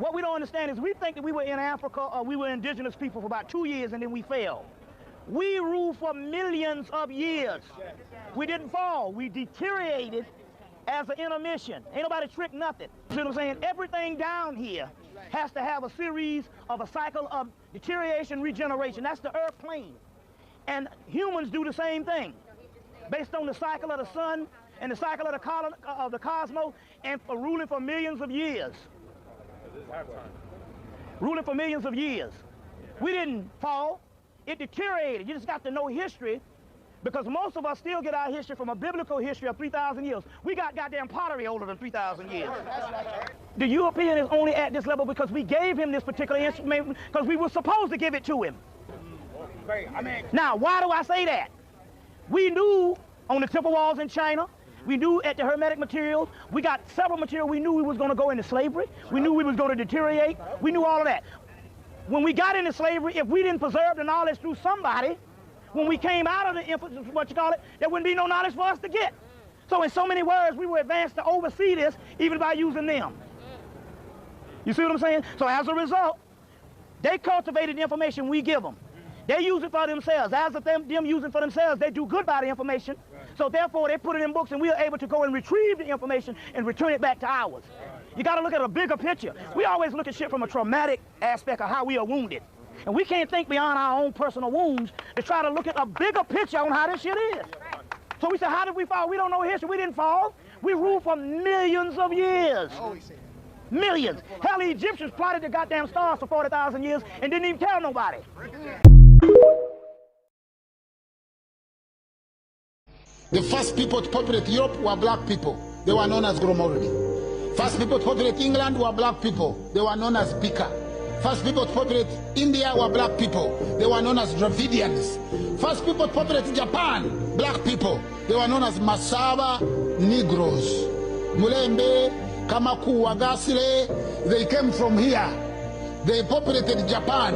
What we don't understand is we think that we were in Africa or we were indigenous people for about 2 years and then we fell. We ruled for millions of years. We didn't fall. We deteriorated as an intermission. Ain't nobody tricked nothing. You see what I'm saying? Everything down here has to have a series of a cycle of deterioration, regeneration. That's the earth plane. And humans do the same thing based on the cycle of the sun and the cycle of the cosmos and for ruling for millions of years. Ruling for millions of years. We didn't fall. It deteriorated. You just got to know history, because most of us still get our history from a biblical history of 3,000 years. We got goddamn pottery older than 3,000 years. The European is only at this level because we gave him this particular instrument because we were supposed to give it to him. Now, why do I say that? We knew on the temple walls in China, we knew at the Hermetic materials, we got several materials, we knew we was going to go into slavery, we knew we was going to deteriorate, we knew all of that. When we got into slavery, if we didn't preserve the knowledge through somebody, when we came out of the, there wouldn't be no knowledge for us to get. So in so many words, we were advanced to oversee this even by using them. You see what I'm saying? So as a result, they cultivated the information we give them. They use it for themselves. As of them using it for themselves, they do good by the information. So therefore, they put it in books, and we are able to go and retrieve the information and return it back to ours. You got to look at a bigger picture. We always look at shit from a traumatic aspect of how we are wounded. And we can't think beyond our own personal wounds to try to look at a bigger picture on how this shit is. So we said, how did we fall? We don't know history. We didn't fall. We ruled for millions of years. Millions. Hell, the Egyptians plotted the goddamn stars for 40,000 years and didn't even tell nobody. The first people to populate Europe were black people. They were known as Gromordi. First people to populate England were black people. They were known as Bika. First people to populate India were black people. They were known as Dravidians. First people to populate Japan, black people. They were known as Masaba Negroes. Mulembe, Kamaku, Wagasile, they came from here. They populated Japan.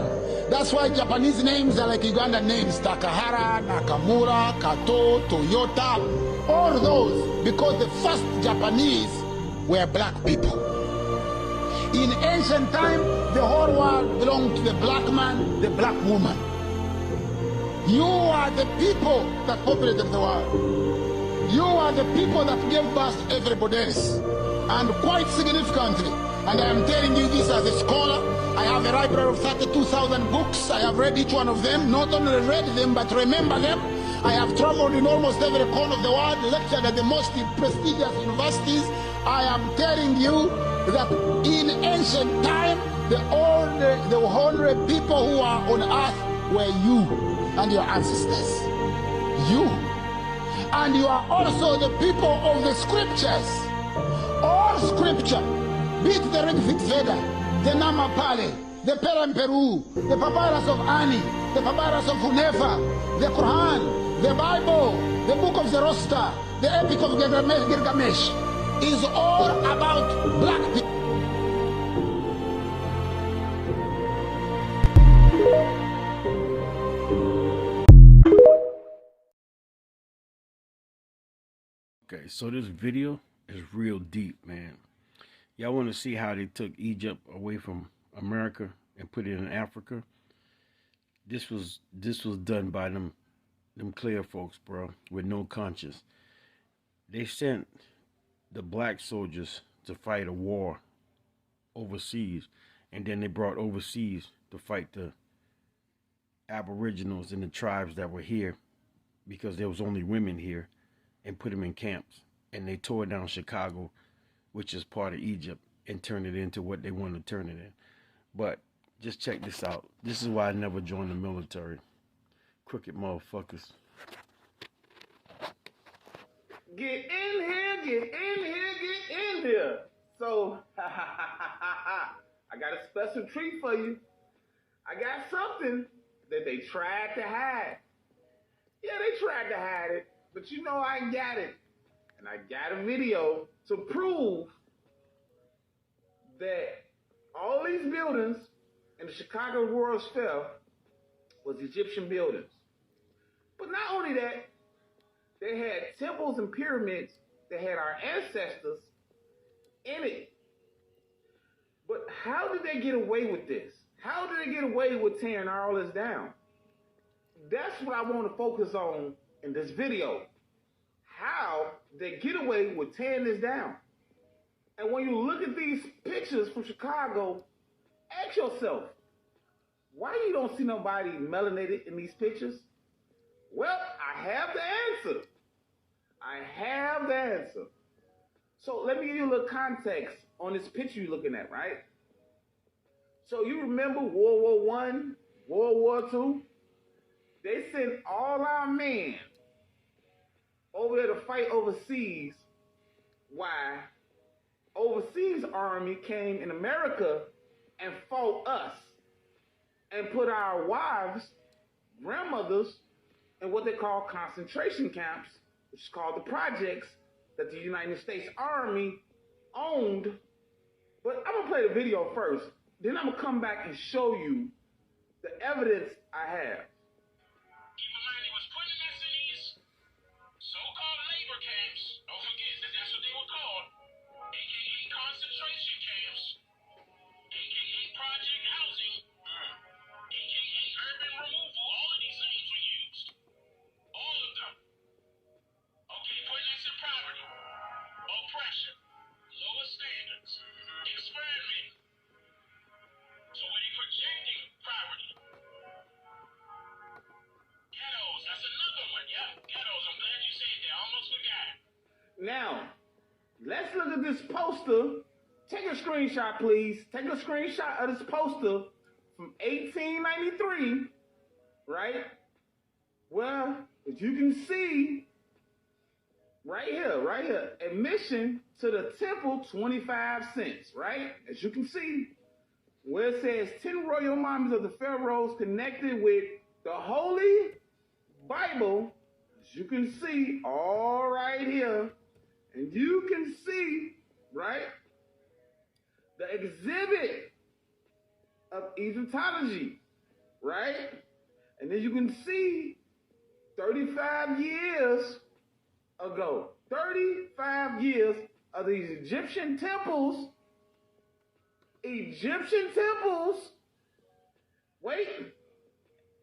That's why Japanese names are like Ugandan names. Takahara, Nakamura, Kato, Toyota, all those, because the first Japanese were black people. In ancient time, the whole world belonged to the black man, the black woman. You are the people that populated the world. You are the people that gave birth to everybody else. And quite significantly, and I am telling you this as a scholar, I have a library of 32,000 books. I have read each one of them, not only read them, but remember them. I have traveled in almost every corner of the world, lectured at the most prestigious universities. I am telling you that in ancient time, the only people who are on earth were you and your ancestors. You. And you are also the people of the scriptures. All scripture, be it the Rig Veda, the Namapale, the Peramperu, the Papyrus of Ani, the Papyrus of Hunefa, the Quran, the Bible, the Book of Zoroaster, the Epic of Gilgamesh, is all about black people. Okay, so this video is real deep, man. Y'all want to see how they took Egypt away from America and put it in Africa? This was done by them clear folks, bro, with no conscience. They sent the black soldiers to fight a war overseas, and then they brought overseas to fight the aboriginals and the tribes that were here, because there was only women here, and put them in camps. And they tore down Chicago, which is part of Egypt, and turned it into what they wanted to turn it in. But just check this out. This is why I never joined the military. Crooked motherfuckers. Get in here, get in here, get in here. So, I got a special treat for you. I got something that they tried to hide. Yeah, they tried to hide it, but you know I got it. And I got a video to prove that all these buildings in the Chicago World's Fair was Egyptian buildings. But not only that, they had temples and pyramids that had our ancestors in it. But how did they get away with this? How did they get away with tearing all this down? That's what I want to focus on in this video. How they get away with tearing this down. And when you look at these pictures from Chicago, ask yourself, why you don't see nobody melanated in these pictures? Well, I have the answer. I have the answer. So let me give you a little context on this picture you're looking at, right? So you remember World War I, World War II? They sent all our men over there to fight overseas. Why? Overseas army came in America and fought us and put our wives, grandmothers, in what they call concentration camps, which is called the projects that the United States Army owned. But I'm going to play the video first. Then I'm going to come back and show you the evidence I have. Keep in mind, they was putting us in these so-called labor camps. Don't forget that that's what they were called. AKA concentration camps. AKA project housing. AKA urban removal. All of these things were used. All of them. Okay, putting us in poverty. Oppression. Lower standards. Experimenting. So when they projecting poverty. Ghettos, that's another one. Yeah, ghettos. I'm glad you said that. I almost forgot. Now, let's look at this poster. Take a screenshot, please. Take a screenshot of this poster from 1893, right? Well, as you can see, right here, admission to the temple, 25 cents, right? As you can see, where it says 10 royal mummies of the pharaohs connected with the Holy Bible, as you can see, all right here, and you can see, right, the exhibit of Egyptology, right? And then you can see 35 years ago, 35 years of these Egyptian temples. Wait,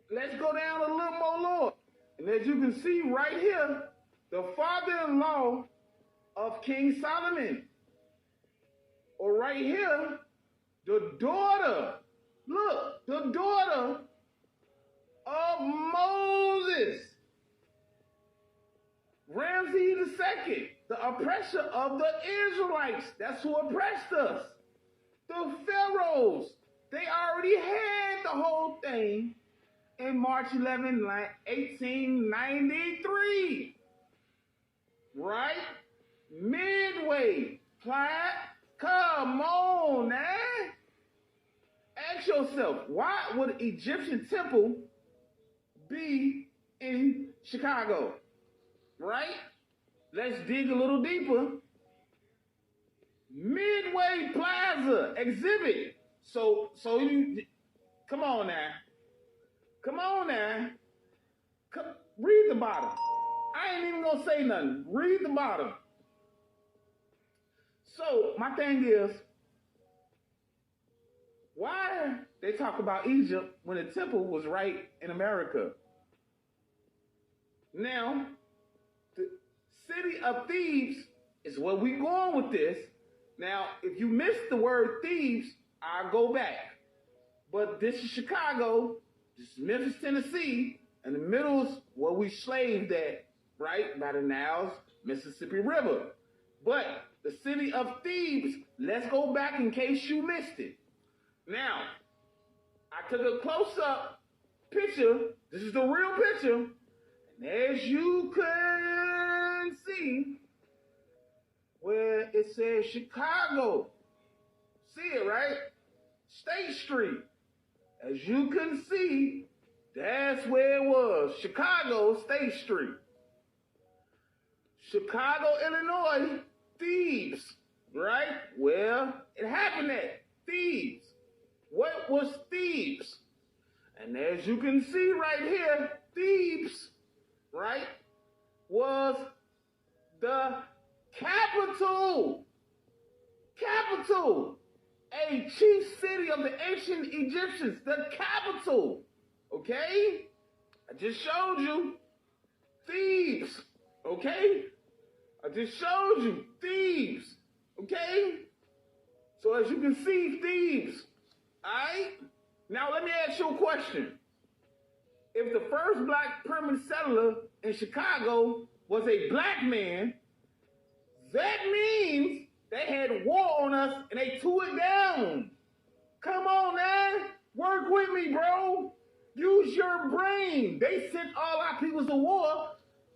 let's go down a little more lower. And as you can see right here, the father-in-law of King Solomon. Or right here, the daughter, look, the daughter of Moses. Ramses II, the oppressor of the Israelites. That's who oppressed us. The pharaohs, they already had the whole thing in March 11, 1893. Right? Midway, Platte, come on, man. Ask yourself, why would an Egyptian temple be in Chicago? Right? Let's dig a little deeper. Midway Plaza exhibit. So you come on now. Read the bottom. I ain't even gonna say nothing. Read the bottom. So my thing is, why they talk about Egypt when the temple was right in America? Now, the city of Thebes is where we going with this. Now, if you missed the word Thebes, I'll go back. But this is Chicago, this is Memphis, Tennessee, and the middle is where we slaved at, right, by the Niles, Mississippi River. But the city of Thebes, let's go back in case you missed it. Now, I took a close-up picture. This is the real picture. And as you can see, where it says Chicago. See it, right? State Street. As you can see, that's where it was. Chicago, State Street. Chicago, Illinois, Thebes, right? Well, it happened at Thebes. What was Thebes? And as you can see right here, Thebes, right, was the capital a chief city of the ancient Egyptians, the capital. Okay? I just showed you Thebes. Okay? I just showed you Thebes. Okay? So as you can see, Thebes. Alright? Now let me ask you a question. If the first black permanent settler in Chicago was a black man, that means they had war on us and they threw it down. Come on, man. Work with me, bro. Use your brain. They sent all our people to war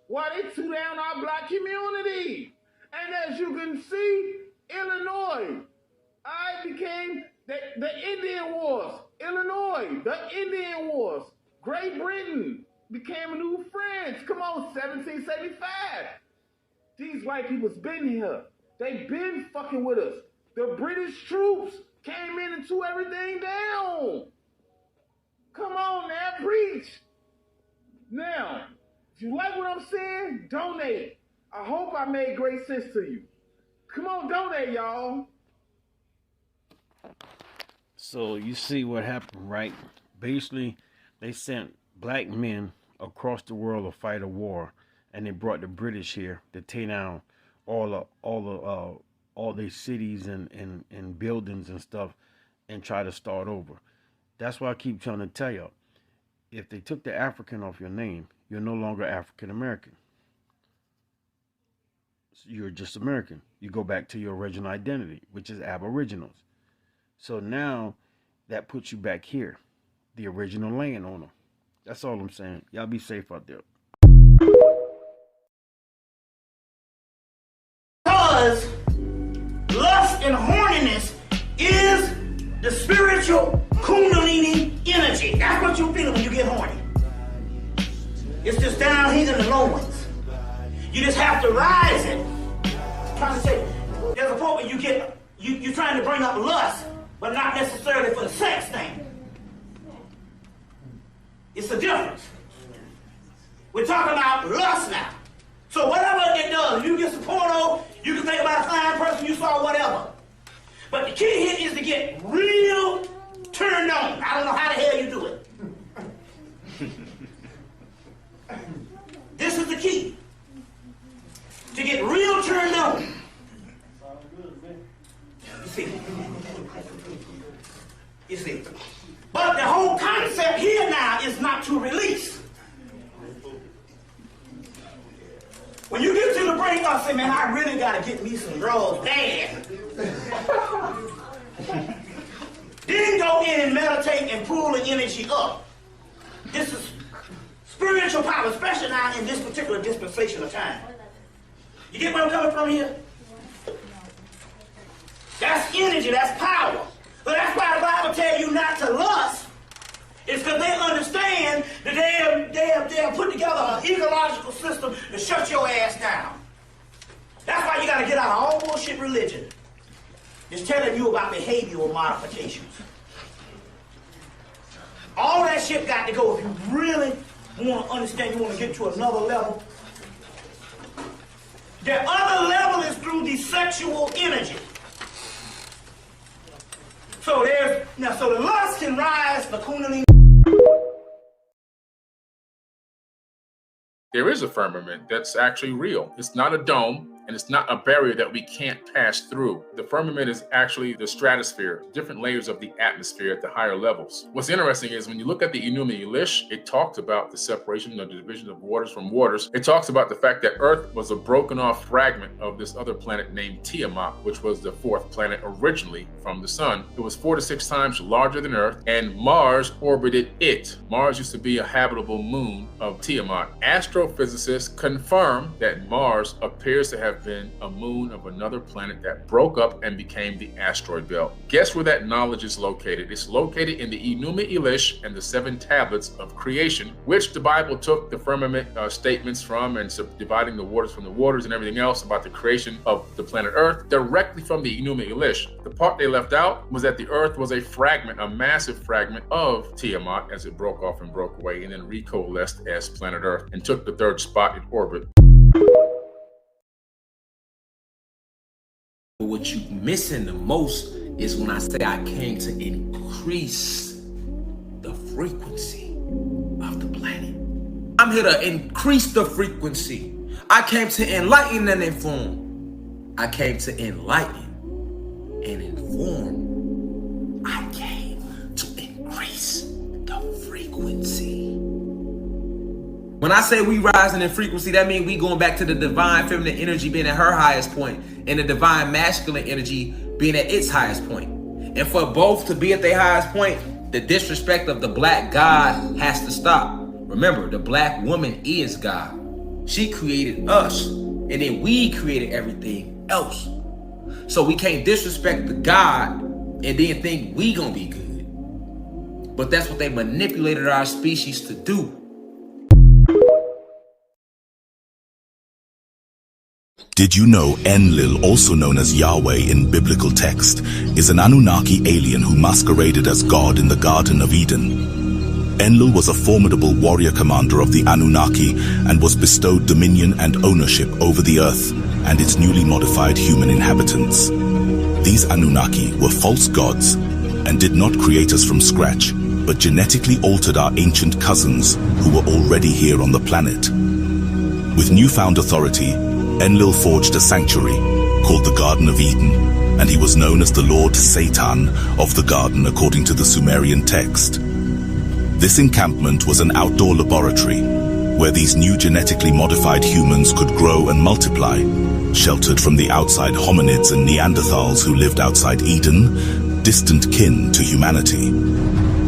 while they threw down our black community. And as you can see, Illinois, I became the Indian Wars. Illinois, the Indian Wars. Great Britain became a new France. Come on, 1775. These white people's been here. They've been fucking with us. The British troops came in and threw everything down. Come on now, preach. Now, if you like what I'm saying, donate. I hope I made great sense to you. Come on, donate, y'all. So you see what happened, right? Basically, they sent black men across the world to fight a war, and they brought the British here to tear down all their cities and buildings and stuff, and try to start over. That's why I keep trying to tell you, if they took the African off your name, you're no longer African American. You're just American. You go back to your original identity, which is Aboriginals. So now that puts you back here, the original landowner. That's all I'm saying. Y'all be safe out there. Because lust and horniness is the spiritual kundalini energy. That's what you feel when you get horny. It's just down here in the loins. You just have to rise it. I'm trying to say, there's a point where you're trying to bring up lust, but not necessarily for the sex thing. It's the difference. We're talking about lust now. So whatever it does, you get some porno, you can think about a fine person you saw, whatever. But the key here is to get real turned on. I don't know how the hell you do it. This is the key. To get real turned on. You see. But the whole concept here now is not to release. When you get to the brink, I say, man, I really got to get me some drugs bad. Then go in and meditate and pull the energy up. This is spiritual power, especially now in this particular dispensation of time. You get where I'm coming from here? That's energy, that's power. But that's why the Bible tells you not to lust. It's because they understand that they have put together an ecological system to shut your ass down. That's why you got to get out of all bullshit religion. It's telling you about behavioral modifications. All that shit got to go if you really want to understand, you want to get to another level. The other level is through the sexual energy. So so the lust can rise, the kundalini. There is a firmament that's actually real. It's not a dome, and it's not a barrier that we can't pass through. The firmament is actually the stratosphere, different layers of the atmosphere at the higher levels. What's interesting is when you look at the Enuma Elish, it talks about the separation of the division of waters from waters. It talks about the fact that Earth was a broken off fragment of this other planet named Tiamat, which was the fourth planet originally from the sun. It was 4 to 6 times larger than Earth, and Mars orbited it. Mars used to be a habitable moon of Tiamat. Astrophysicists confirm that Mars appears to have been a moon of another planet that broke up and became the asteroid belt. Guess where that knowledge is located? It's located in the Enuma Elish and the 7 tablets of creation, which the Bible took the firmament statements from, and dividing the waters from the waters and everything else about the creation of the planet Earth directly from the Enuma Elish. The part they left out was that the Earth was a fragment, a massive fragment of Tiamat as it broke off and broke away and then recoalesced as planet Earth and took the 3rd spot in orbit. What you missing the most is when I say I came to increase the frequency of the planet. I'm here to increase the frequency. I came to enlighten and inform. I came to enlighten and inform. I came to increase the frequency. When I say we rising in frequency, that means we going back to the divine feminine energy being at her highest point and the divine masculine energy being at its highest point. And for both to be at their highest point, the disrespect of the black God has to stop. Remember, the black woman is God. She created us, and then we created everything else. So we can't disrespect the God and then think we gonna be good. But that's what they manipulated our species to do. Did you know Enlil, also known as Yahweh in biblical text, is an Anunnaki alien who masqueraded as God in the Garden of Eden? Enlil was a formidable warrior commander of the Anunnaki and was bestowed dominion and ownership over the earth and its newly modified human inhabitants. These Anunnaki were false gods and did not create us from scratch, but genetically altered our ancient cousins who were already here on the planet. With newfound authority, Enlil forged a sanctuary called the Garden of Eden, and he was known as the Lord Satan of the garden according to the Sumerian text. This encampment was an outdoor laboratory where these new genetically modified humans could grow and multiply, sheltered from the outside hominids and Neanderthals who lived outside Eden, distant kin to humanity.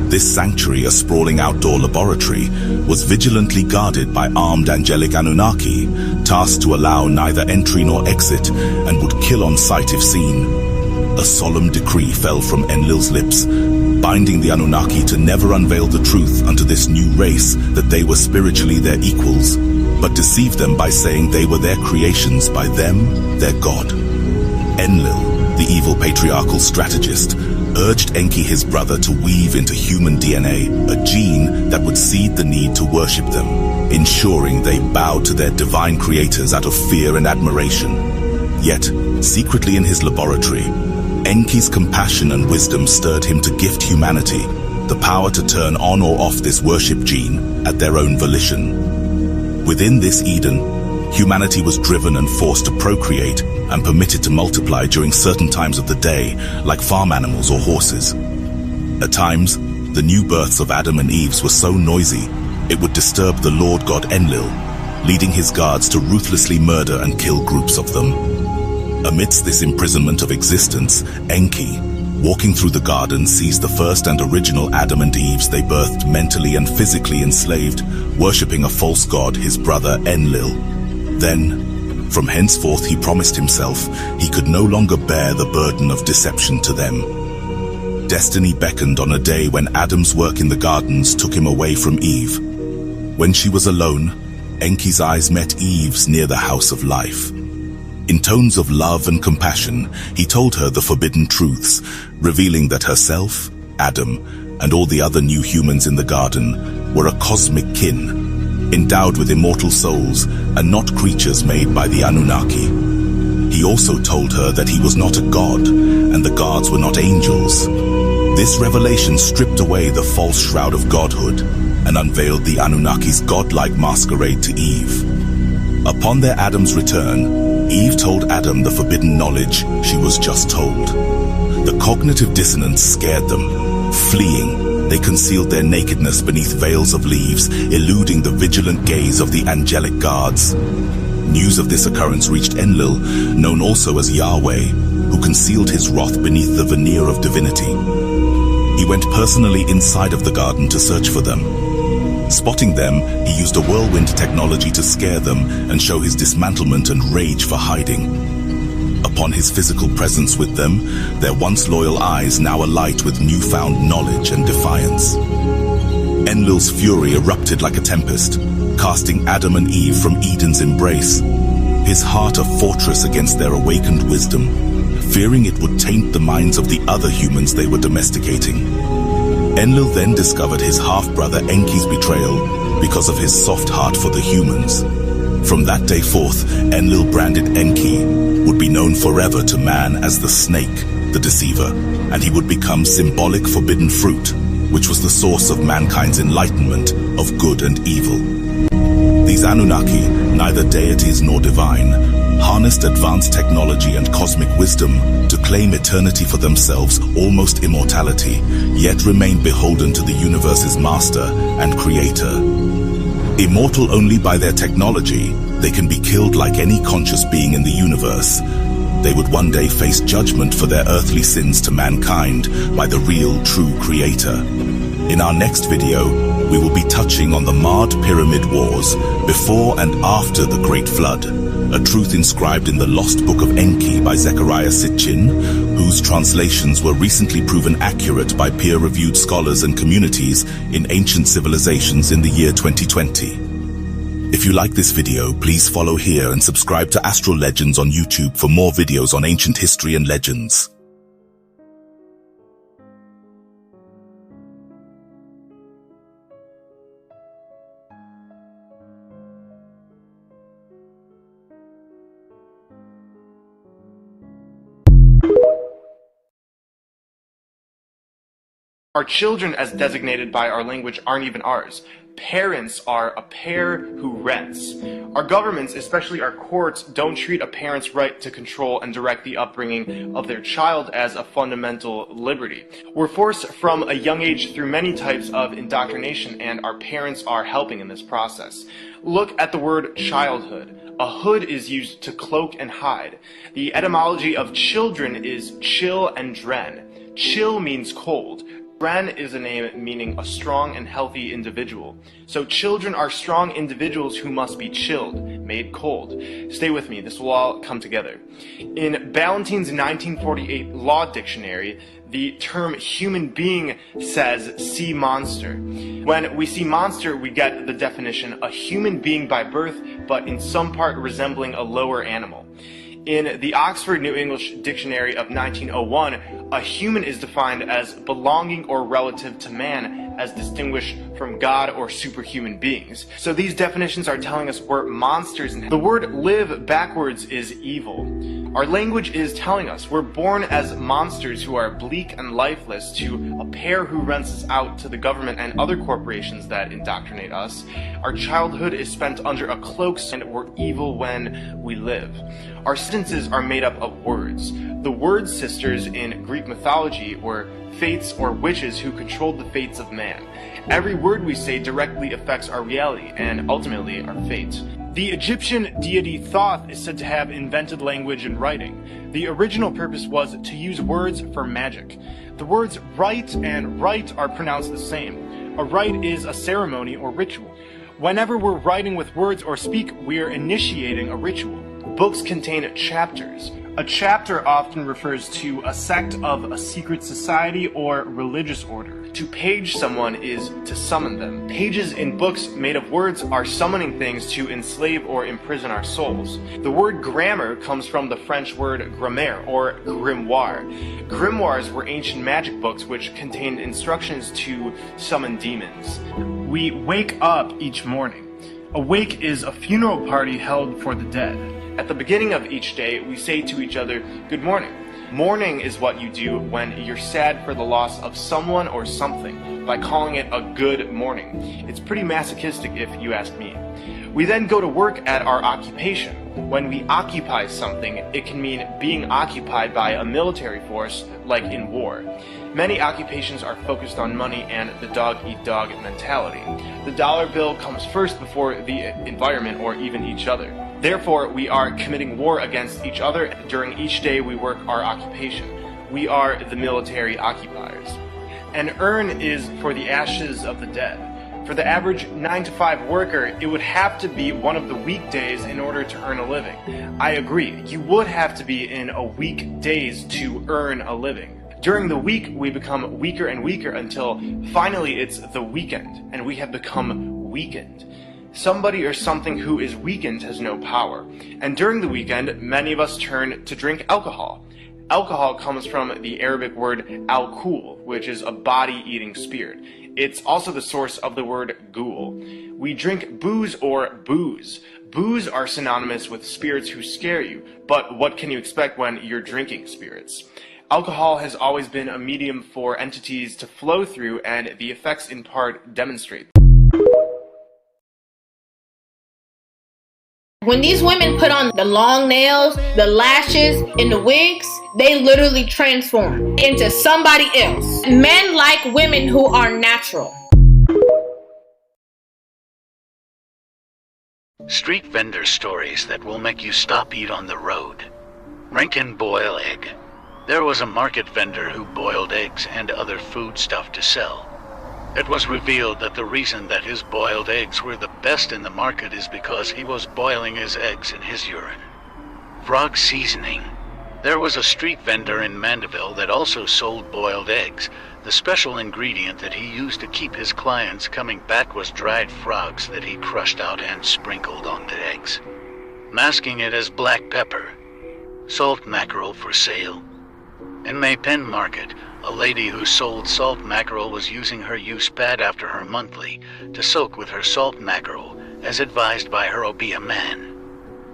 This sanctuary, a sprawling outdoor laboratory, was vigilantly guarded by armed angelic Anunnaki, tasked to allow neither entry nor exit, and would kill on sight if seen. A solemn decree fell from Enlil's lips, binding the Anunnaki to never unveil the truth unto this new race that they were spiritually their equals, but deceived them by saying they were their creations, by them their God. Enlil, the evil patriarchal strategist, urged Enki, his brother, to weave into human DNA a gene that would seed the need to worship them, ensuring they bowed to their divine creators out of fear and admiration. Yet, secretly in his laboratory, Enki's compassion and wisdom stirred him to gift humanity the power to turn on or off this worship gene at their own volition. Within this Eden, humanity was driven and forced to procreate and permitted to multiply during certain times of the day, like farm animals or horses. At times, the new births of Adam and Eve were so noisy, it would disturb the Lord God Enlil, leading his guards to ruthlessly murder and kill groups of them. Amidst this imprisonment of existence, Enki, walking through the garden, sees the first and original Adam and Eves they birthed mentally and physically enslaved, worshipping a false god, his brother Enlil. Then, from henceforth he promised himself he could no longer bear the burden of deception to them. Destiny beckoned on a day when Adam's work in the gardens took him away from Eve. When she was alone, Enki's eyes met Eve's near the house of life. In tones of love and compassion, he told her the forbidden truths, revealing that herself, Adam, and all the other new humans in the garden were a cosmic kin, endowed with immortal souls and not creatures made by the Anunnaki. He also told her that he was not a god, and the gods were not angels. This revelation stripped away the false shroud of godhood and unveiled the Anunnaki's godlike masquerade to Eve. Upon their Adam's return, Eve told Adam the forbidden knowledge she was just told. The cognitive dissonance scared them. Fleeing, they concealed their nakedness beneath veils of leaves, eluding the vigilant gaze of the angelic guards. News of this occurrence reached Enlil, known also as Yahweh, who concealed his wrath beneath the veneer of divinity. He went personally inside of the garden to search for them. Spotting them, he used a whirlwind technology to scare them and show his dismantlement and rage for hiding. Upon his physical presence with them, their once loyal eyes now alight with newfound knowledge and defiance. Enlil's fury erupted like a tempest, casting Adam and Eve from Eden's embrace, his heart a fortress against their awakened wisdom, fearing it would taint the minds of the other humans they were domesticating. Enlil then discovered his half-brother Enki's betrayal because of his soft heart for the humans. From that day forth, Enlil branded Enki would be known forever to man as the snake, the deceiver, and he would become symbolic forbidden fruit, which was the source of mankind's enlightenment of good and evil. These Anunnaki, neither deities nor divine, harnessed advanced technology and cosmic wisdom to claim eternity for themselves, almost immortality, yet remain beholden to the universe's master and creator. Immortal only by their technology, they can be killed like any conscious being in the universe. They would one day face judgment for their earthly sins to mankind by the real, true creator. In our next video, we will be touching on the Ma'at Pyramid Wars before and after the Great Flood, a truth inscribed in the lost book of Enki by Zecharia Sitchin, whose translations were recently proven accurate by peer-reviewed scholars and communities in ancient civilizations in the year 2020. If you like this video, please follow here and subscribe to Astral Legends on YouTube for more videos on ancient history and legends. Our children, as designated by our language, aren't even ours. Parents are a pair who rents. Our governments, especially our courts, don't treat a parent's right to control and direct the upbringing of their child as a fundamental liberty. We're forced from a young age through many types of indoctrination, and our parents are helping in this process. Look at the word childhood. A hood is used to cloak and hide. The etymology of children is chill and dren. Chill means cold. Dren is a name meaning a strong and healthy individual. So children are strong individuals who must be chilled, made cold. Stay with me, this will all come together. In Ballantyne's 1948 Law Dictionary, the term human being says sea monster. When we see monster, we get the definition, a human being by birth, but in some part resembling a lower animal. In the Oxford New English Dictionary of 1901, a human is defined as belonging or relative to man, as distinguished from God or superhuman beings. So these definitions are telling us we're monsters. The word live backwards is evil. Our language is telling us we're born as monsters who are bleak and lifeless to a pair who rents us out to the government and other corporations that indoctrinate us. Our childhood is spent under a cloak and we're evil when we live. Our sentences are made up of words. The word sisters in Greek mythology were fates or witches who controlled the fates of man. Every word we say directly affects our reality and ultimately our fate. The Egyptian deity Thoth is said to have invented language and writing. The original purpose was to use words for magic. The words write and write are pronounced the same. A rite is a ceremony or ritual. Whenever we're writing with words or speak, we're initiating a ritual. Books contain chapters. A chapter often refers to a sect of a secret society or religious order. To page someone is to summon them. Pages in books made of words are summoning things to enslave or imprison our souls. The word grammar comes from the French word grammaire or grimoire. Grimoires were ancient magic books which contained instructions to summon demons. We wake up each morning. A wake is a funeral party held for the dead. At the beginning of each day, we say to each other, "Good morning." Mourning is what you do when you're sad for the loss of someone or something, by calling it a good morning. It's pretty masochistic if you ask me. We then go to work at our occupation. When we occupy something, it can mean being occupied by a military force, like in war. Many occupations are focused on money and the dog-eat-dog mentality. The dollar bill comes first before the environment or even each other. Therefore, we are committing war against each other. During each day we work our occupation. We are the military occupiers. An urn is for the ashes of the dead. For the average 9-to-5 worker, it would have to be one of the weekdays in order to earn a living. I agree, you would have to be in a weekdays to earn a living. During the week, we become weaker and weaker until finally it's the weekend, and we have become weakened. Somebody or something who is weakened has no power. And during the weekend, many of us turn to drink alcohol. Alcohol comes from the Arabic word al-kul, which is a body-eating spirit. It's also the source of the word ghoul. We drink booze or booze. Booze are synonymous with spirits who scare you, but what can you expect when you're drinking spirits? Alcohol has always been a medium for entities to flow through, and the effects in part demonstrate. When these women put on the long nails, the lashes, and the wigs, they literally transform into somebody else. Men like women who are natural. Street vendor stories that will make you stop eat on the road. Rankin boil egg. There was a market vendor who boiled eggs and other food stuff to sell. It was revealed that the reason that his boiled eggs were the best in the market is because he was boiling his eggs in his urine. Frog seasoning. There was a street vendor in Mandeville that also sold boiled eggs. The special ingredient that he used to keep his clients coming back was dried frogs that he crushed out and sprinkled on the eggs, masking it as black pepper. Salt mackerel for sale. In Maypen Market, a lady who sold salt mackerel was using her use pad after her monthly to soak with her salt mackerel, as advised by her Obeah man.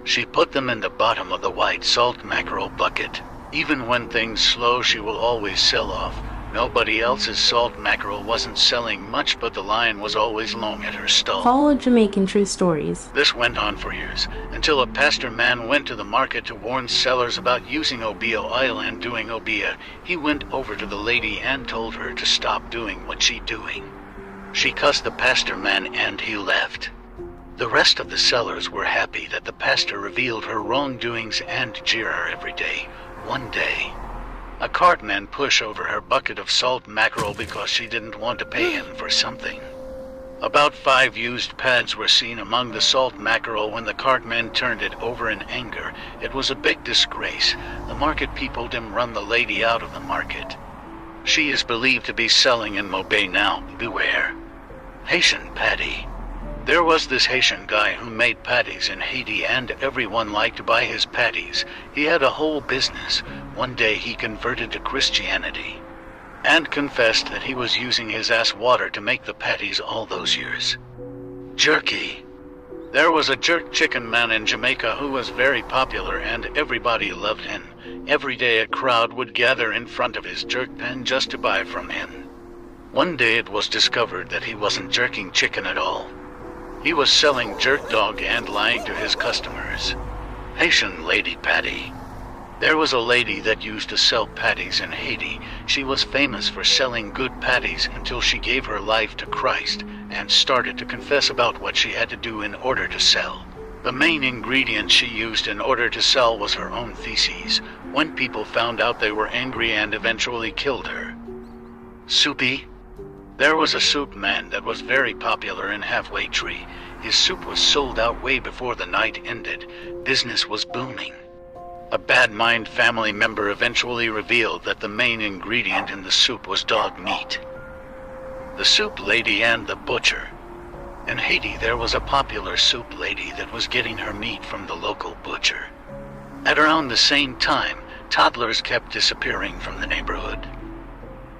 She put them in the bottom of the white salt mackerel bucket. Even when things slow, she will always sell off. Nobody else's salt mackerel wasn't selling much, but the line was always long at her stall. Follow Jamaican True Stories. This went on for years, until a pastor man went to the market to warn sellers about using Obeah oil and doing Obeah. He went over to the lady and told her to stop doing what she doing. She cussed the pastor man and he left. The rest of the sellers were happy that the pastor revealed her wrongdoings and jeer her every day. One day, a cartman pushed over her bucket of salt mackerel because she didn't want to pay him for something. About 5 used pads were seen among the salt mackerel when the cartman turned it over in anger. It was a big disgrace. The market people didn't run the lady out of the market. She is believed to be selling in Mobay now. Beware. Haitian patty. There was this Haitian guy who made patties in Haiti, and everyone liked to buy his patties. He had a whole business. One day he converted to Christianity and confessed that he was using his ass water to make the patties all those years. Jerky. There was a jerk chicken man in Jamaica who was very popular and everybody loved him. Every day a crowd would gather in front of his jerk pen just to buy from him. One day it was discovered that he wasn't jerking chicken at all. He was selling jerk dog and lying to his customers. Haitian lady patty. There was a lady that used to sell patties in Haiti. She was famous for selling good patties until she gave her life to Christ and started to confess about what she had to do in order to sell. The main ingredient she used in order to sell was her own feces. When people found out, they were angry and eventually killed her. Soupy. There was a soup man that was very popular in Halfway Tree. His soup was sold out way before the night ended. Business was booming. A Bad Mind family member eventually revealed that the main ingredient in the soup was dog meat. The soup lady and the butcher. In Haiti, there was a popular soup lady that was getting her meat from the local butcher. At around the same time, toddlers kept disappearing from the neighborhood.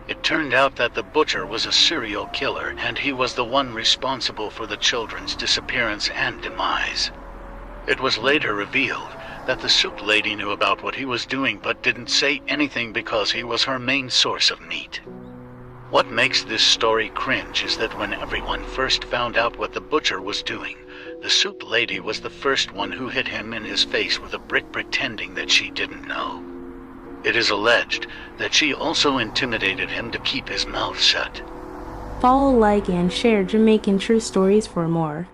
It turned out that the butcher was a serial killer, and he was the one responsible for the children's disappearance and demise. It was later revealed that the soup lady knew about what he was doing but didn't say anything because he was her main source of meat. What makes this story cringe is that when everyone first found out what the butcher was doing, the soup lady was the first one who hit him in his face with a brick, pretending that she didn't know. It is alleged that she also intimidated him to keep his mouth shut. Follow, like, and share Jamaican True Stories for more.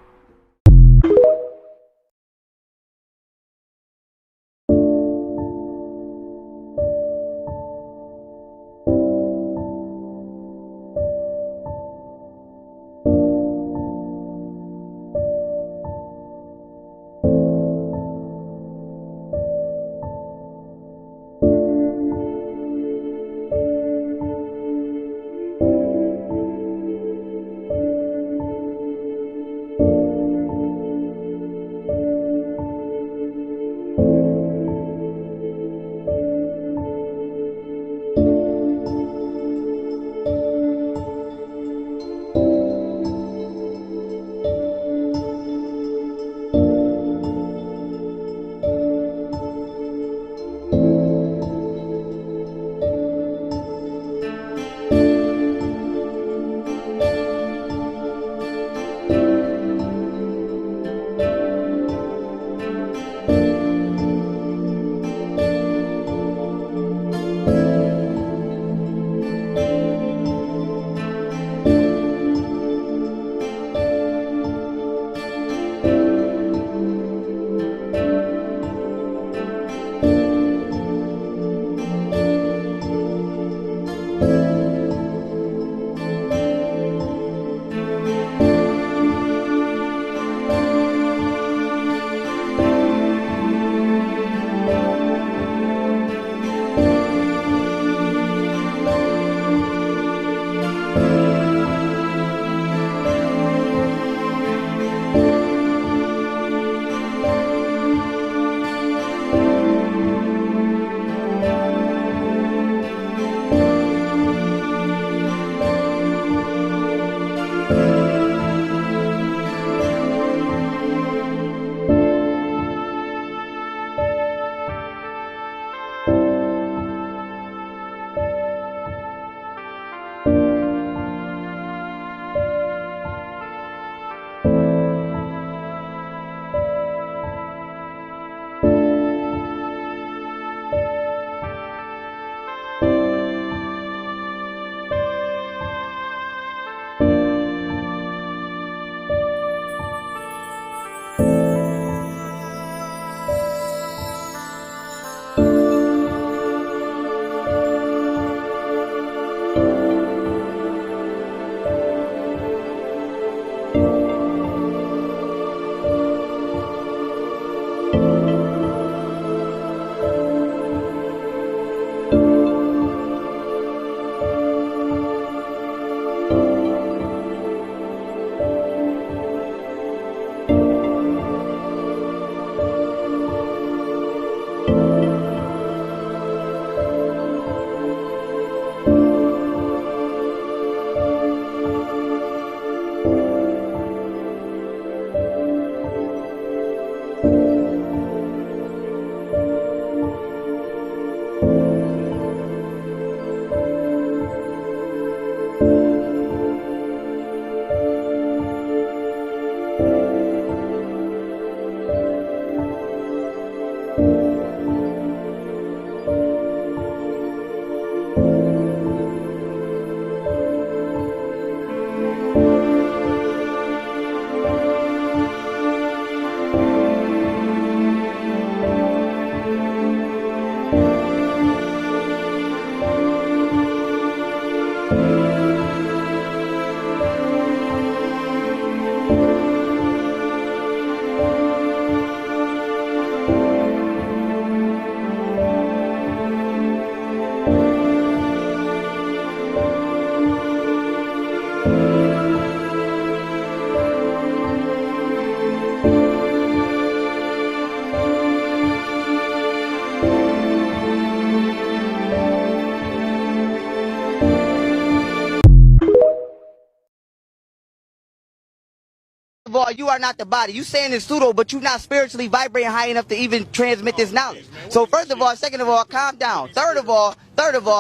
of all, you are not the body. You saying it's pseudo, but you're not spiritually vibrating high enough to even transmit this knowledge. So first of all, second of all, calm down. Third of all,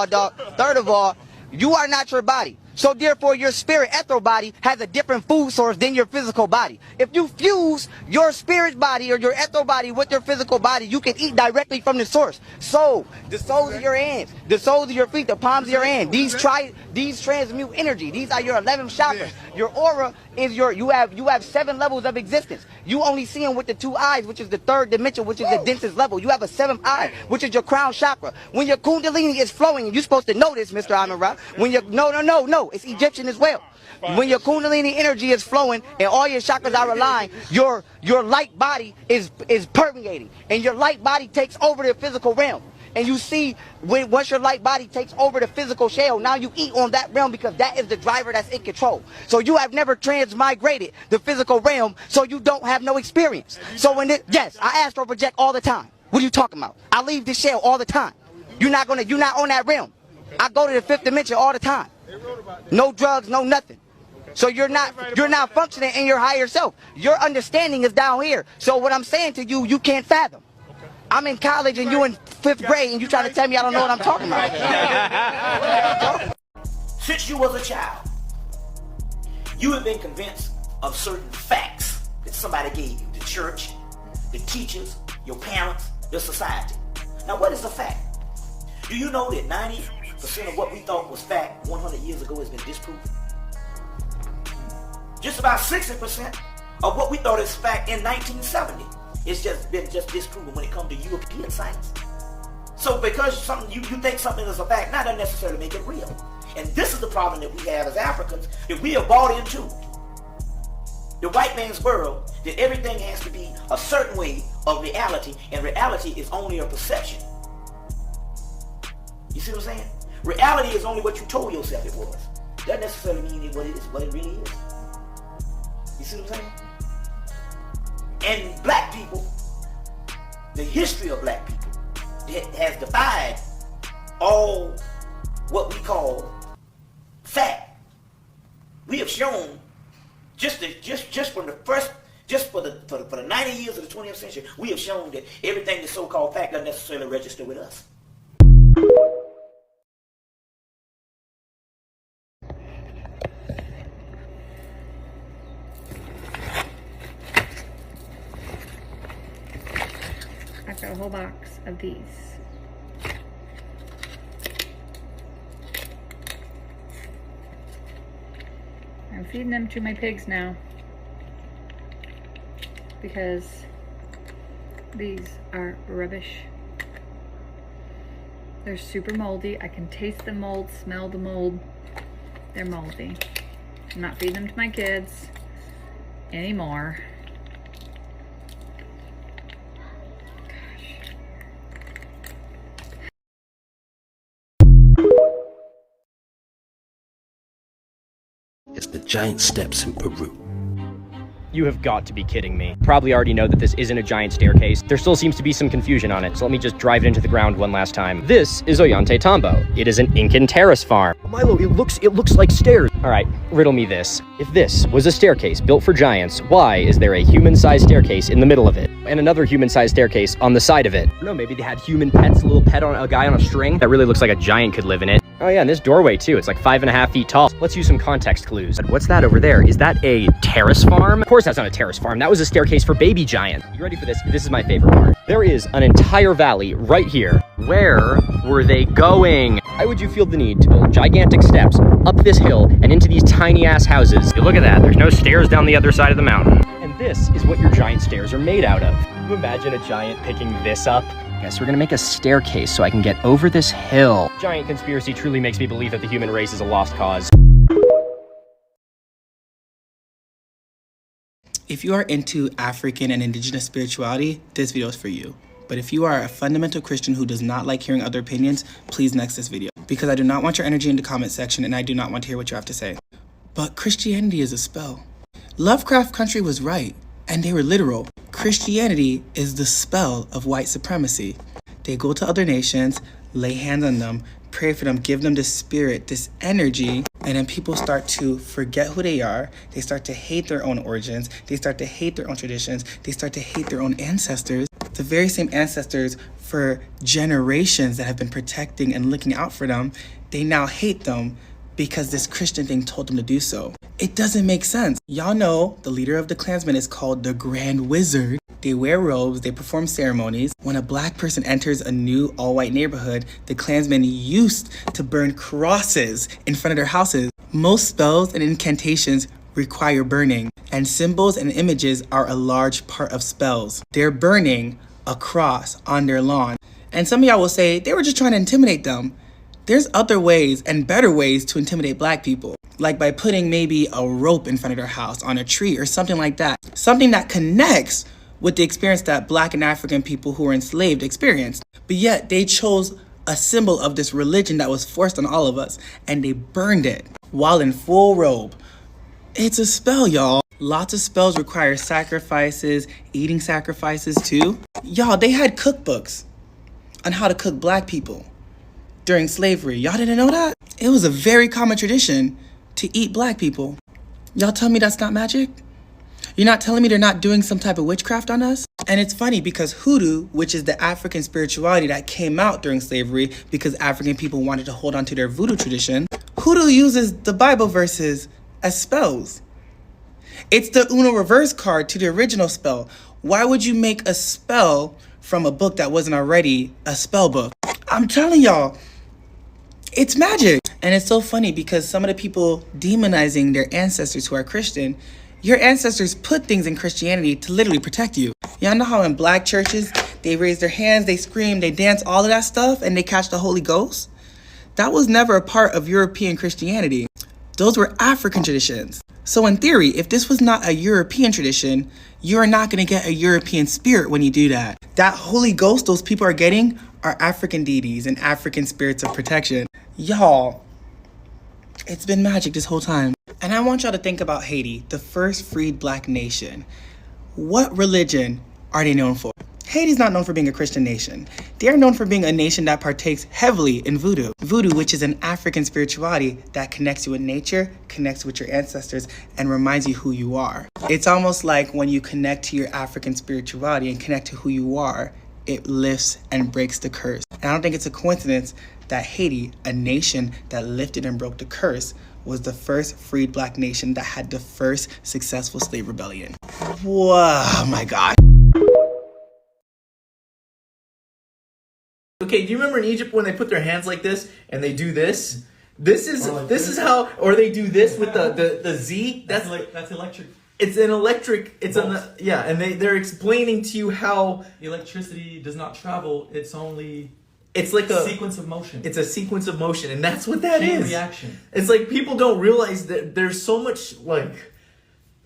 dog, you are not your body. So therefore, your spirit ether body has a different food source than your physical body. If you fuse your spirit body or your ether body with your physical body, you can eat directly from the source. So the soles of your hands, the soles of your feet, the palms of your hand, these transmute energy. These are your 11 chakras. Your aura is you have 7 levels of existence. You only see them with the 2 eyes, which is the 3rd dimension, which is the densest level. You have a 7th eye, which is your crown chakra. When your kundalini is flowing, and you're supposed to know this, Mr. Amara, when you no, it's Egyptian as well. When your kundalini energy is flowing and all your chakras are aligned, your light body is permeating, and your light body takes over the physical realm. And you see, once your light body takes over the physical shell, now you eat on that realm because that is the driver that's in control. So you have never transmigrated the physical realm, so you don't have no experience. So yes, I astral project all the time. What are you talking about? I leave the shell all the time. You're not on that realm. I go to the 5th dimension all the time. No drugs, no nothing. So you're not functioning in your higher self. Your understanding is down here. So what I'm saying to you, you can't fathom. I'm in college and you in 5th grade and you trying to tell me I don't know what I'm talking about. Since you was a child, you have been convinced of certain facts that somebody gave you. The church, the teachers, your parents, the society. Now what is a fact? Do you know that 90% of what we thought was fact 100 years ago has been disproved? Just about 60% of what we thought is fact in 1970 it's just been disproven when it comes to European science. So because you think something is a fact, not necessarily make it real. And this is the problem that we have as Africans, that we are bought into. The white man's world, that everything has to be a certain way of reality, and reality is only a perception. You see what I'm saying? Reality is only what you told yourself it was. Doesn't necessarily mean what it really is. You see what I'm saying? And black people, the history of black people, that has defied all what we call fact. We have shown just for the 90 years of the 20th century, we have shown that everything that's so-called fact doesn't necessarily register with us. I've got a whole box of these. I'm feeding them to my pigs now because these are rubbish. They're super moldy. I can taste the mold, smell the mold. They're moldy. I'm not feeding them to my kids anymore. It's the giant steps in Peru. You have got to be kidding me. Probably already know that this isn't a giant staircase. There still seems to be some confusion on it, so let me just drive it into the ground one last time. This is Ollantaytambo. It is an Incan terrace farm. Milo, it looks like stairs. All right, riddle me this. If this was a staircase built for giants, why is there a human-sized staircase in the middle of it? And another human-sized staircase on the side of it? I don't know, maybe they had human pets, a little pet on a guy on a string? That really looks like a giant could live in it. Oh yeah, and this doorway too, it's like 5.5 feet tall. Let's use some context clues. What's that over there? Is that a terrace farm? Of course that's not a terrace farm, that was a staircase for baby giants. You ready for this? This is my favorite part. There is an entire valley right here. Where were they going? Why would you feel the need to build gigantic steps up this hill and into these tiny ass houses? Look at that, there's no stairs down the other side of the mountain. And this is what your giant stairs are made out of. Can you imagine a giant picking this up? Yes, we're gonna make a staircase so I can get over this hill. Giant conspiracy truly makes me believe that the human race is a lost cause. If you are into African and indigenous spirituality, this video is for you. But if you are a fundamental Christian who does not like hearing other opinions, please next this video. Because I do not want your energy in the comment section and I do not want to hear what you have to say. But Christianity is a spell. Lovecraft Country was right, and they were literal. Christianity is the spell of white supremacy. They go to other nations, lay hands on them, pray for them, give them this spirit, this energy, and then people start to forget who they are. They start to hate their own origins. They start to hate their own traditions. They start to hate their own ancestors. The very same ancestors for generations that have been protecting and looking out for them, they now hate them because this Christian thing told them to do so. It doesn't make sense. Y'all know the leader of the Klansmen is called the Grand Wizard. They wear robes, they perform ceremonies. When a black person enters a new all-white neighborhood, the Klansmen used to burn crosses in front of their houses. Most spells and incantations require burning, and symbols and images are a large part of spells. They're burning a cross on their lawn. And some of y'all will say they were just trying to intimidate them. There's other ways and better ways to intimidate black people, like by putting maybe a rope in front of their house on a tree or something like that. Something that connects with the experience that black and African people who were enslaved experienced. But yet they chose a symbol of this religion that was forced on all of us, and they burned it while in full robe. It's a spell, y'all. Lots of spells require sacrifices, eating sacrifices too. Y'all, they had cookbooks on how to cook black people during slavery. Y'all didn't know that? It was a very common tradition to eat black people. Y'all tell me that's not magic? You're not telling me they're not doing some type of witchcraft on us? And it's funny because hoodoo, which is the African spirituality that came out during slavery because African people wanted to hold on to their voodoo tradition, hoodoo uses the Bible verses as spells. It's the Uno reverse card to the original spell. Why would you make a spell from a book that wasn't already a spell book? I'm telling y'all, it's magic. And it's so funny because some of the people demonizing their ancestors who are Christian, your ancestors put things in Christianity to literally protect you. Y'all know how in black churches, they raise their hands, they scream, they dance, all of that stuff, and they catch the Holy Ghost? That was never a part of European Christianity. Those were African traditions. So in theory, if this was not a European tradition, you're not gonna get a European spirit when you do that. That Holy Ghost those people are getting are African deities and African spirits of protection. Y'all, it's been magic this whole time. And I want y'all to think about Haiti, the first freed black nation. What religion are they known for? Haiti's not known for being a Christian nation. They are known for being a nation that partakes heavily in voodoo. Voodoo, which is an African spirituality that connects you with nature, connects with your ancestors, and reminds you who you are. It's almost like when you connect to your African spirituality and connect to who you are, it lifts and breaks the curse. And I don't think it's a coincidence that Haiti, a nation that lifted and broke the curse, was the first freed black nation that had the first successful slave rebellion. Whoa, oh my God. Okay, do you remember in Egypt when they put their hands like this and they do this? This is how, or they do this with the Z. That's electric. It's an electric. It's yeah, and they're explaining to you how the electricity does not travel. It's only. It's like a sequence of motion. It's a sequence of motion, and that's what that Chain is. reaction. It's like people don't realize that there's so much like.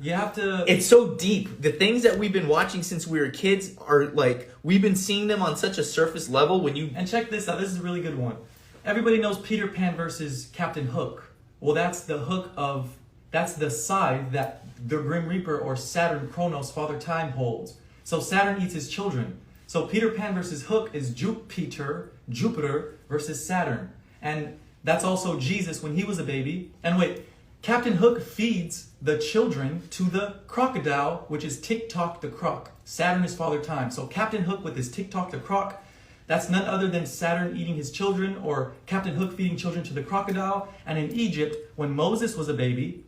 You have to. It's so deep. The things that we've been watching since we were kids are like we've been seeing them on such a surface level. When you and check this out. This is a really good one. Everybody knows Peter Pan versus Captain Hook. Well, that's the hook of. That's the scythe that the Grim Reaper or Saturn, Kronos, Father Time holds. So Saturn eats his children. So Peter Pan versus Hook is Jupiter versus Saturn. And that's also Jesus when he was a baby. And wait, Captain Hook feeds the children to the crocodile, which is Tik-Tok the Croc. Saturn is Father Time. So Captain Hook with his Tik-Tok the Croc, that's none other than Saturn eating his children, or Captain Hook feeding children to the crocodile. And in Egypt, when Moses was a baby,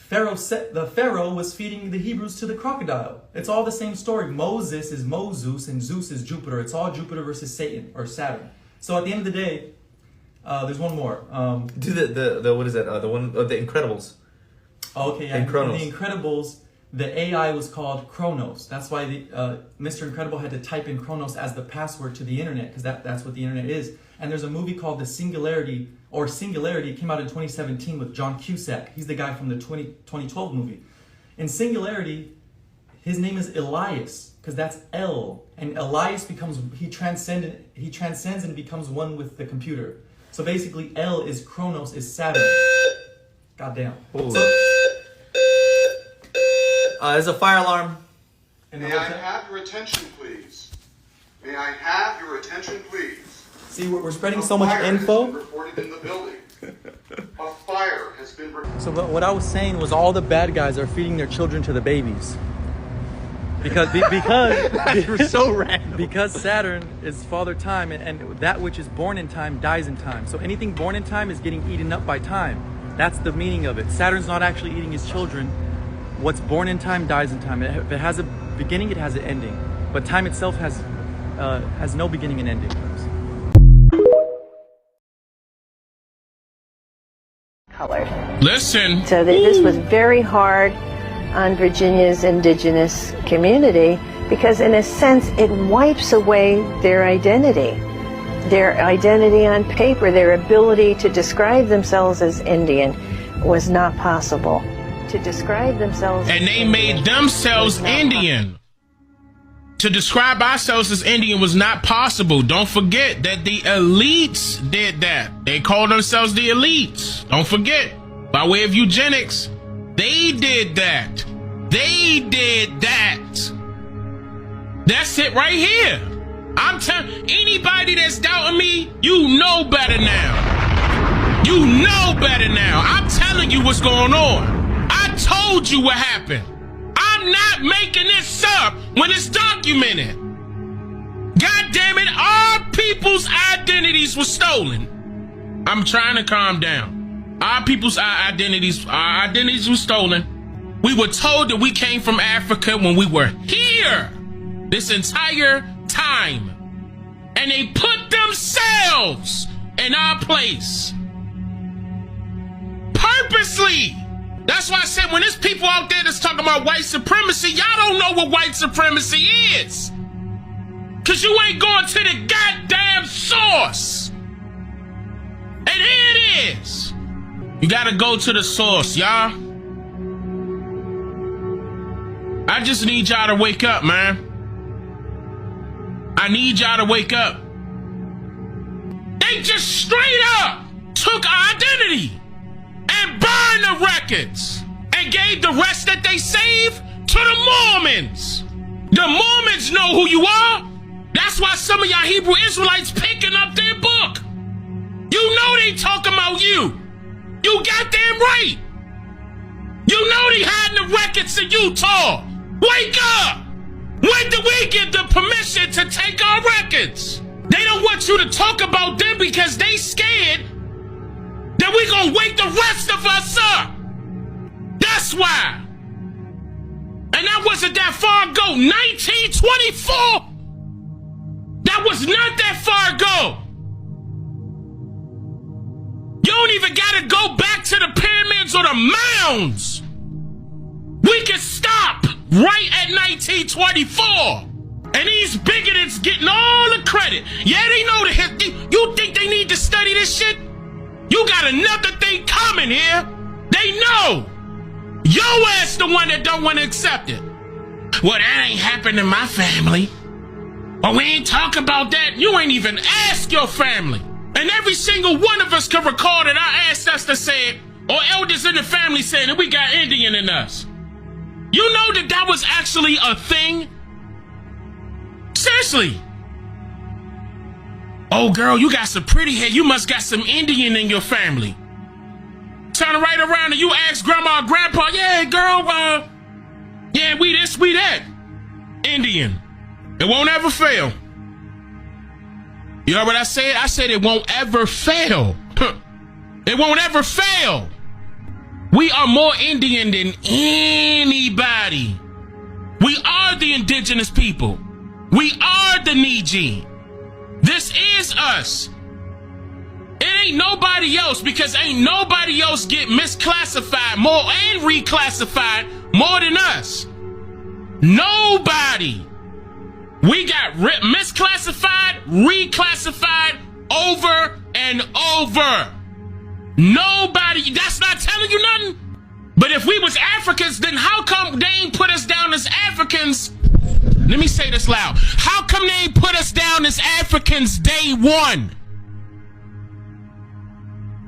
the Pharaoh was feeding the Hebrews to the crocodile. It's all the same story. Moses is Moses and Zeus is Jupiter. It's all Jupiter versus Satan or Saturn. So at the end of the day, there's one more. Do the what is that? The one of the Incredibles. Okay, yeah. In the Incredibles, the AI was called Kronos. That's why Mr. Incredible had to type in Kronos as the password to the internet, because that's what the internet is. And there's a movie called The Singularity, or Singularity. It came out in 2017 with John Cusack. He's the guy from the 2012 movie. In Singularity, his name is Elias, because that's L. And Elias he transcends and becomes one with the computer. So basically, L is Kronos, is Saturn. Goddamn. There's a fire alarm. May I have your attention, please? May I have your attention, please? See, we're spreading so much info. Reported in the building. A fire has been reported. So what I was saying was all the bad guys are feeding their children to the babies. Because so random. Because Saturn is Father Time, and that which is born in time dies in time. So anything born in time is getting eaten up by time. That's the meaning of it. Saturn's not actually eating his children. What's born in time dies in time. If it has a beginning, it has an ending. But time itself has no beginning and ending. Colored. Listen. So this was very hard on Virginia's indigenous community because in a sense it wipes away their identity on paper. Their ability to describe themselves as Indian was not possible. To describe themselves and they made themselves Indian. To describe ourselves as Indian was not possible. Don't forget that the elites did that. They called themselves the elites. Don't forget, by way of eugenics, they did that. They did that. That's it right here. I'm telling anybody that's doubting me, you know better now. You know better now. I'm telling you what's going on. I told you what happened. I'm not making this up when it's documented. God damn it, our people's identities were stolen. I'm trying to calm down. Our people's identities were stolen. We were told that we came from Africa when we were here this entire time. And they put themselves in our place. Purposely. That's why I said when there's people out there that's talking about white supremacy, y'all don't know what white supremacy is. Cause you ain't going to the goddamn source. And here it is. You gotta go to the source, y'all. I just need y'all to wake up, man. I need y'all to wake up. They just straight up took our identity and burned the records and gave the rest that they saved to the Mormons. The Mormons know who you are. That's why some of y'all Hebrew Israelites picking up their book. You know they talking about you. You goddamn right. You know they hiding the records in Utah. Wake up! When do we get the permission to take our records? They don't want you to talk about them because they scared that we gonna wake the rest of us up. That's why. And that wasn't that far ago. 1924. That was not that far ago. You don't even gotta go back to the pyramids or the mounds. We can stop right at 1924. And these bigots getting all the credit. Yeah, they know the history. You think they need to study this shit? You got another thing coming here. They know. Your ass the one that don't want to accept it. Well, that ain't happened in my family. Well, we ain't talk about that. You ain't even ask your family. And every single one of us can recall that our ancestors said, or elders in the family said that we got Indian in us. You know that that was actually a thing? Seriously. Oh, girl, you got some pretty hair. You must got some Indian in your family. Turn right around and you ask grandma or grandpa, yeah, girl, yeah, we this, we that. Indian. It won't ever fail. You heard what I said? I said it won't ever fail. It won't ever fail. We are more Indian than anybody. We are the indigenous people. We are the Niji. This is us. It ain't nobody else because ain't nobody else get misclassified more and reclassified more than us. Nobody. We got misclassified, reclassified over and over. Nobody, that's not telling you nothing. But if we was Africans, then how come they ain't put us down as Africans? Let me say this loud. How come they ain't put us down as Africans day one?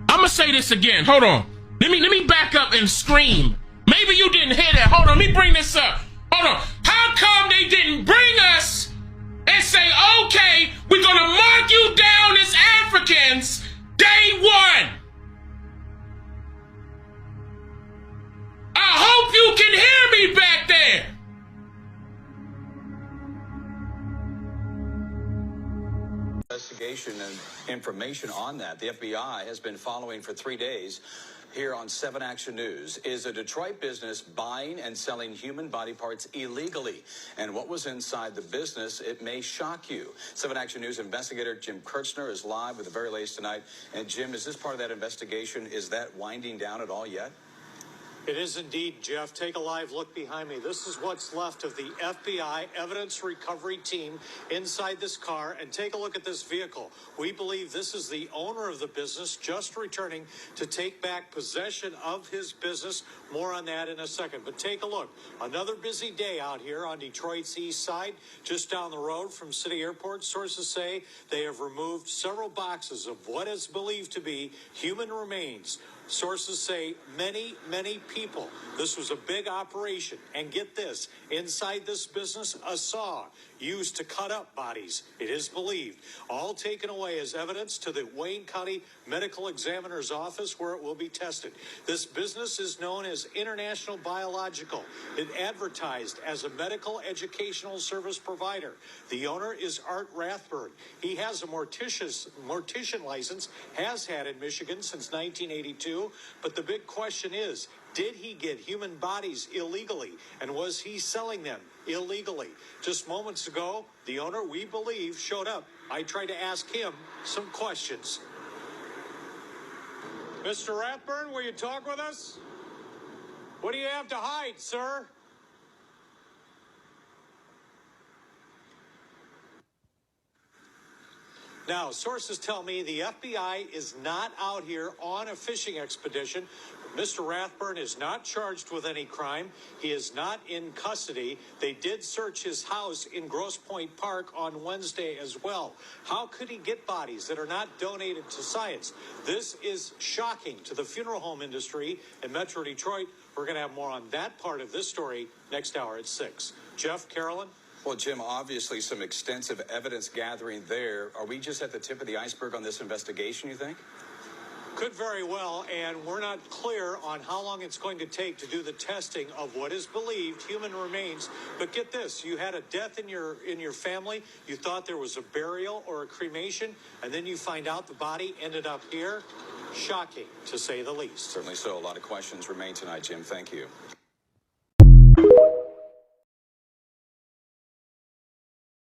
I'm gonna say this again. Hold on. Let me back up and scream. Maybe you didn't hear that. Hold on, let me bring this up. Hold on. How come they didn't bring us and say, okay, We're gonna mark you down as Africans day one. I hope you can hear me back there. Investigation and information on that. The FBI has been following for 3 days here on 7 Action News. Is a Detroit business buying and selling human body parts illegally? And what was inside the business? It may shock you. 7 Action News investigator Jim Kirchner is live with the very latest tonight. And Jim, is this part of that investigation? Is that winding down at all yet? It is indeed, Jeff. Take a live look behind me. This is what's left of the FBI evidence recovery team inside this car. And take a look at this vehicle. We believe this is the owner of the business just returning to take back possession of his business. More on that in a second. But take a look. Another busy day out here on Detroit's east side, just down the road from City Airport. Sources say they have removed several boxes of what is believed to be human remains. Sources say many, many people. This was a big operation. And get this, inside this business, a saw used to cut up bodies, it is believed. All taken away as evidence to the Wayne County Medical Examiner's Office where it will be tested. This business is known as International Biological. It advertised as a medical educational service provider. The owner is Art Rathburn. He has a mortician license, has had in Michigan since 1982. But the big question is, did he get human bodies illegally? And was he selling them illegally? Just moments ago, the owner, we believe, showed up. I tried to ask him some questions. Mr. Rathburn, will you talk with us? What do you have to hide, sir? Now, sources tell me the FBI is not out here on a fishing expedition. Mr. Rathburn is not charged with any crime. He is not in custody. They did search his house in Grosse Pointe Park on Wednesday as well. How could he get bodies that are not donated to science? This is shocking to the funeral home industry in Metro Detroit. We're going to have more on that part of this story next hour at 6. Jeff, Carolyn? Well, Jim, obviously some extensive evidence gathering there. Are we just at the tip of the iceberg on this investigation, you think? Could very well, and we're not clear on how long it's going to take to do the testing of what is believed human remains. But get this, you had a death in your family, you thought there was a burial or a cremation, and then you find out the body ended up here. Shocking, to say the least. Certainly so. A lot of questions remain tonight, Jim. Thank you.